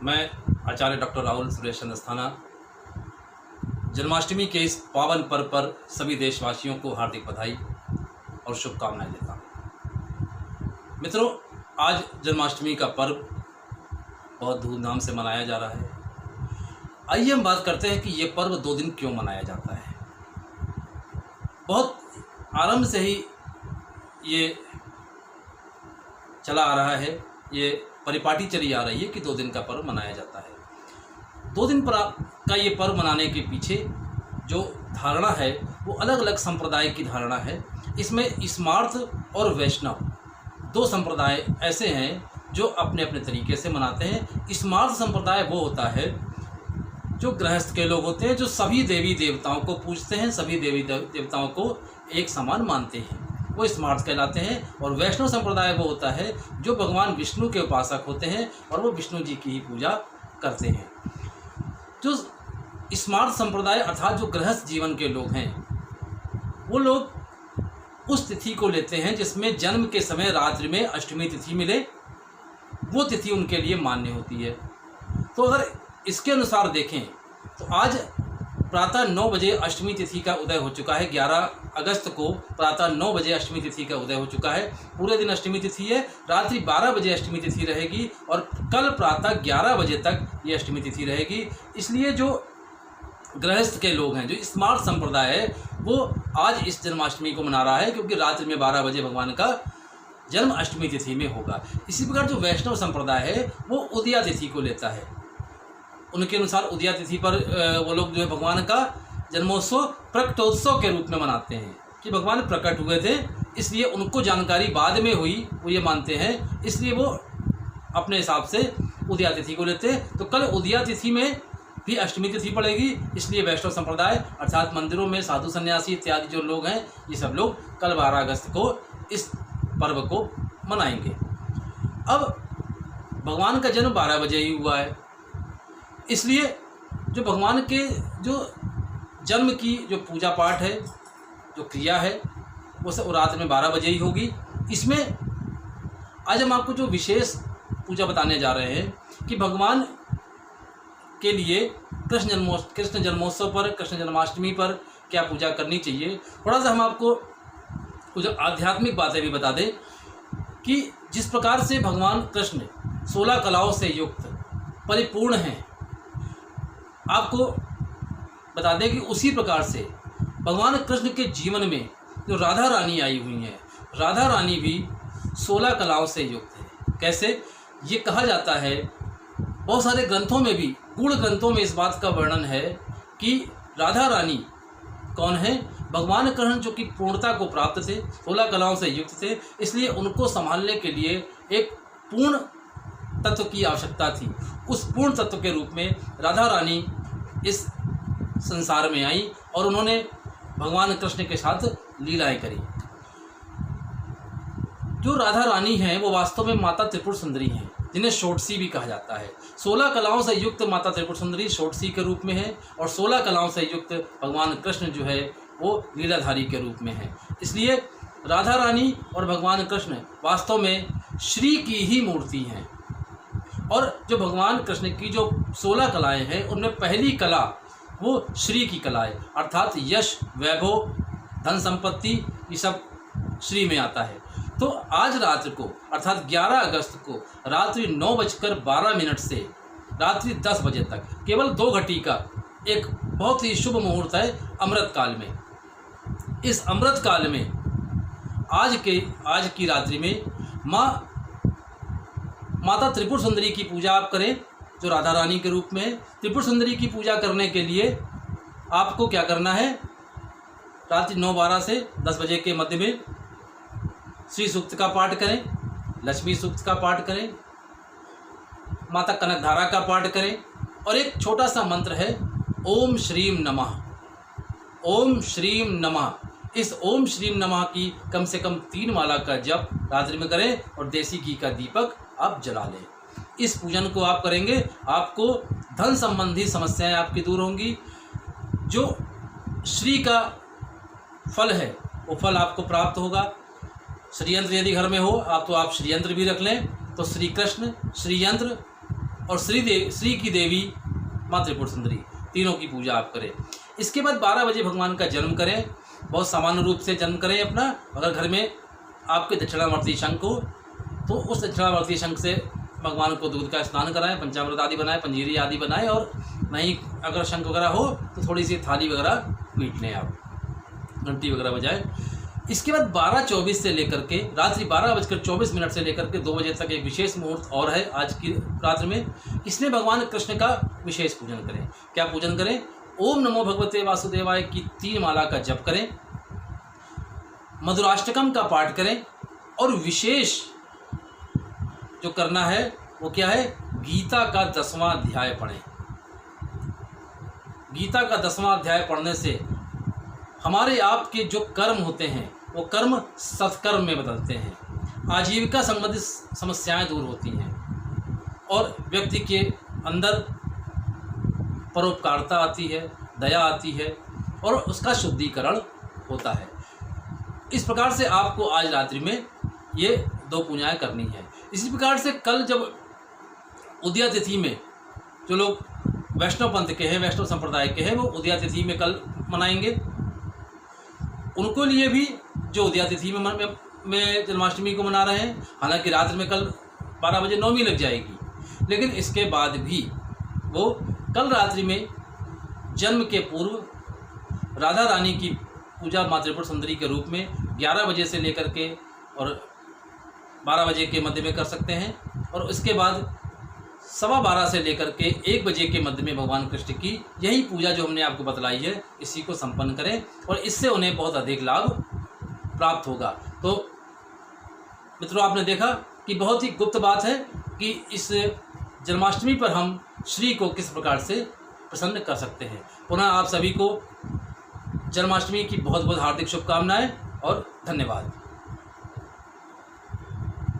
मैं आचार्य डॉक्टर राहुल सुरेश चंद्रस्थाना जन्माष्टमी के इस पावन पर्व पर सभी देशवासियों को हार्दिक बधाई और शुभकामनाएं देता हूँ। मित्रों, आज जन्माष्टमी का पर्व बहुत धूमधाम से मनाया जा रहा है। आइए हम बात करते हैं कि ये पर्व 2 दिन क्यों मनाया जाता है। बहुत आरंभ से ही ये चला आ रहा है, ये परिपाटी चली आ रही है कि 2 दिन का पर्व मनाया जाता है। 2 दिन का ये पर्व मनाने के पीछे जो धारणा है वो अलग अलग संप्रदाय की धारणा है। इसमें स्मार्त और वैष्णव 2 संप्रदाय ऐसे हैं जो अपने अपने तरीके से मनाते हैं। स्मार्त संप्रदाय वो होता है जो गृहस्थ के लोग होते हैं, जो सभी देवी देवताओं को पूजते हैं, सभी देवी देवताओं को एक समान मानते हैं, वो स्मार्त कहलाते हैं। और वैष्णव संप्रदाय वो होता है जो भगवान विष्णु के उपासक होते हैं और वो विष्णु जी की ही पूजा करते हैं। जो स्मार्त संप्रदाय अर्थात जो गृहस्थ जीवन के लोग हैं, वो लोग उस तिथि को लेते हैं जिसमें जन्म के समय रात्रि में अष्टमी तिथि मिले, वो तिथि उनके लिए मान्य होती है। तो अगर इसके अनुसार देखें तो आज प्रातः 9 बजे अष्टमी तिथि का उदय हो चुका है। 11 अगस्त को प्रातः 9 बजे अष्टमी तिथि का उदय हो चुका है। पूरे दिन अष्टमी तिथि है, रात्रि 12 बजे अष्टमी तिथि रहेगी और कल प्रातः 11 बजे तक ये अष्टमी तिथि रहेगी। इसलिए जो गृहस्थ के लोग हैं, जो स्मार्त संप्रदाय है, वो आज इस जन्माष्टमी को मना रहा है क्योंकि रात्रि में 12 बजे भगवान का जन्म अष्टमी तिथि में होगा। इसी प्रकार जो वैष्णव संप्रदाय है वो उदया तिथि को लेता है। उनके अनुसार उदया तिथि पर वो लोग जो है भगवान का जन्मोत्सव प्रकटोत्सव के रूप में मनाते हैं कि भगवान प्रकट हुए थे, इसलिए उनको जानकारी बाद में हुई, वो ये मानते हैं, इसलिए वो अपने हिसाब से उदया तिथि को लेते हैं। तो कल उदया तिथि में भी अष्टमी तिथि पड़ेगी, इसलिए वैष्णव संप्रदाय अर्थात मंदिरों में साधु सन्यासी इत्यादि जो लोग हैं, ये सब लोग कल 12 अगस्त को इस पर्व को मनाएंगे। अब भगवान का जन्म 12 बजे ही हुआ है, इसलिए जो भगवान के जो जन्म की जो पूजा पाठ है, जो क्रिया है, वो सब रात में 12 बजे ही होगी। इसमें आज हम आपको जो विशेष पूजा बताने जा रहे हैं कि भगवान के लिए कृष्ण जन्मोत्सव पर, कृष्ण जन्माष्टमी पर क्या पूजा करनी चाहिए। थोड़ा सा हम आपको कुछ आध्यात्मिक बातें भी बता दें कि जिस प्रकार से भगवान कृष्ण 16 कलाओं से युक्त परिपूर्ण हैं, आपको बता दें कि उसी प्रकार से भगवान कृष्ण के जीवन में जो राधा रानी आई हुई हैं, राधा रानी भी 16 कलाओं से युक्त है। कैसे? ये कहा जाता है, बहुत सारे ग्रंथों में भी, गूढ़ ग्रंथों में इस बात का वर्णन है कि राधा रानी कौन है? भगवान कृष्ण जो कि पूर्णता को प्राप्त थे, 16 कलाओं से युक्त थे, इसलिए उनको संभालने के लिए एक पूर्ण तत्व की आवश्यकता थी। उस पूर्ण तत्व के रूप में राधा रानी इस संसार में आई और उन्होंने भगवान कृष्ण के साथ लीलाएं करी। जो राधा रानी हैं वो वास्तव में माता त्रिपुर सुंदरी हैं, जिन्हें षोडशी भी कहा जाता है। 16 कलाओं से युक्त माता त्रिपुर सुंदरी षोडशी के रूप में है और 16 कलाओं से युक्त भगवान कृष्ण जो है वो लीलाधारी के रूप में है। इसलिए राधा रानी और भगवान कृष्ण वास्तव में श्री की ही मूर्ति हैं। और जो भगवान कृष्ण की जो 16 कलाएं हैं, उनमें पहली कला वो श्री की कला है, अर्थात यश, वैभव, धन संपत्ति, ये सब श्री में आता है। तो आज रात्र को अर्थात 11 अगस्त को रात्रि 9:12 से रात्रि 10 बजे तक केवल 2 घटी का एक बहुत ही शुभ मुहूर्त है अमृत काल में। इस अमृत काल में आज की रात्रि में माता त्रिपुर सुंदरी की पूजा आप करें, जो राधा रानी के रूप में है। त्रिपुर सुंदरी की पूजा करने के लिए आपको क्या करना है? रात्रि 9:12 से 10 बजे के मध्य में श्री सूक्त का पाठ करें, लक्ष्मी सूक्त का पाठ करें, माता कनकधारा का पाठ करें और एक छोटा सा मंत्र है, ओम श्रीम नमः। ओम श्रीम नमः, इस ओम श्रीम नमः की कम से कम 3 माला का जप रात्रि में करें और देसी घी का दीपक आप जला लें। इस पूजन को आप करेंगे, आपको धन संबंधी समस्याएं आपकी दूर होंगी। जो श्री का फल है वो फल आपको प्राप्त होगा। श्रीयंत्र यदि घर में हो आप, तो आप श्रीयंत्र भी रख लें। तो श्री कृष्ण श्रीयंत्र और श्री की देवी माँ त्रिपुर सुंदरी, तीनों की पूजा आप करें। इसके बाद 12 बजे भगवान का जन्म करें, बहुत सामान्य रूप से जन्म करें अपना। अगर घर में आपके दक्षिणावर्ती शंख हो तो उस दक्षिणावर्ती शंख से भगवान को दूध का स्नान कराएं, पंचामृत आदि बनाएं, पंजीरी आदि बनाएं, और नहीं अगर शंख वगैरह हो तो थोड़ी सी थाली वगैरह पीट लें, आप घंटी वगैरह बजाएं। इसके बाद 12:24 से लेकर के रात्रि 12:24 से लेकर के 2 बजे तक एक विशेष मुहूर्त और है आज की रात्रि में। इसमें भगवान कृष्ण का विशेष पूजन करें। क्या पूजन करें? ओम नमो भगवते वासुदेवाय की 3 माला का जप करें, मधुराष्टकम का पाठ करें, और विशेष जो करना है वो क्या है? गीता का 10वां अध्याय पढ़ें। गीता का 10वां अध्याय पढ़ने से हमारे आपके जो कर्म होते हैं वो कर्म सत्कर्म में बदलते हैं, आजीविका संबंधित समस्याएं दूर होती हैं और व्यक्ति के अंदर परोपकारता आती है, दया आती है और उसका शुद्धिकरण होता है। इस प्रकार से आपको आज रात्रि में ये 2 पूजाएं करनी है। इसी प्रकार से कल जब उदया तिथि में जो लोग वैष्णव पंथ के हैं, वैष्णव संप्रदाय के हैं, वो उदया तिथि में कल मनाएंगे। उनको लिए भी जो उदया तिथि में जन्माष्टमी को मना रहे हैं, हालांकि रात्रि में कल 12 बजे नौमी लग जाएगी, लेकिन इसके बाद भी वो कल रात्रि में जन्म के पूर्व राधा रानी की पूजा माँ त्रिपुर सुंदरी के रूप में 11 बजे से लेकर के और 12 बजे के मध्य में कर सकते हैं, और इसके बाद 12:15 से लेकर के 1 बजे के मध्य में भगवान कृष्ण की यही पूजा जो हमने आपको बतलाई है इसी को संपन्न करें, और इससे उन्हें बहुत अधिक लाभ प्राप्त होगा। तो मित्रों, आपने देखा कि बहुत ही गुप्त बात है कि इस जन्माष्टमी पर हम श्री को किस प्रकार से प्रसन्न कर सकते हैं। पुनः आप सभी को जन्माष्टमी की बहुत बहुत हार्दिक शुभकामनाएं और धन्यवाद।